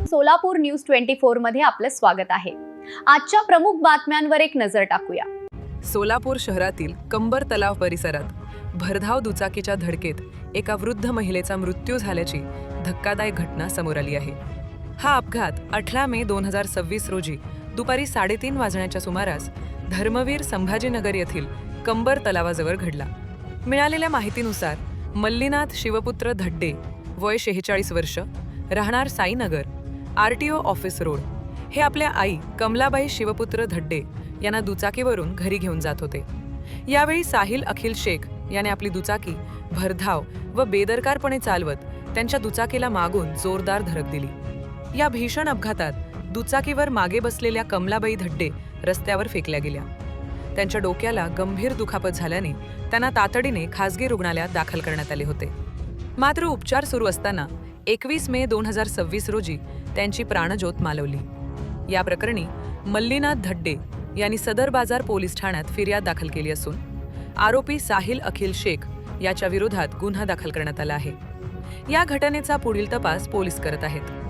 Solapur news 24 मध्ये आपलं स्वागत आहे। आजच्या प्रमुख बातम्यांवर एक नजर टाकूया। सोलापूर शहरातील कंबर तलाव परिसरात भरधाव दुचाकीच्या धडकेत एका वृद्ध महिलेचा मृत्यू झाल्याची धक्कादायक घटना समोर आली आहे। हा अपघात 18 मे 2026 रोजी दुपारी 3:30 वाजण्याच्या सुमारास धर्मवीर संभाजीनगर येथील कंबर तलावाजवळ घडला। मिळालेल्या माहितीनुसार मल्लीनाथ शिवपुत्र धड्डे, वय 46 वर्ष, राहणार साईनगर, RTO ऑफिस रोड, हे आपल्या आई कमलाबाई शिवपुत्र धड्डे यांना दुचाकीवरून घरी घेऊन जात होते। यावेळी साहिल अखिल शेख याने आपली दुचाकी भरधाव व बेदरकारपणे चालवत त्यांच्या दुचाकीला मागून जोरदार धडक दिली। या भीषण अपघातात दुचाकीवर मागे बसलेल्या कमलाबाई धड्डे रस्त्यावर फेकल्या गेल्या। त्यांच्या डोक्याला गंभीर दुखापत झाल्याने त्यांना तातडीने खासगी रुग्णालयात दाखल करण्यात आले होते। मात्र उपचार सुरू असताना 21 मे 2026 रोजी त्यांची प्राणज्योत मालवली। या प्रकरणी मल्लीनाथ धड्डे यांनी सदर बाजार पोलीस ठाण्यात फिर्याद दाखल केली असून आरोपी साहिल अखिल शेख याच्या विरोधात गुन्हा दाखल करण्यात आला आहे। या घटनेचा पुढील तपास पोलीस करत आहेत।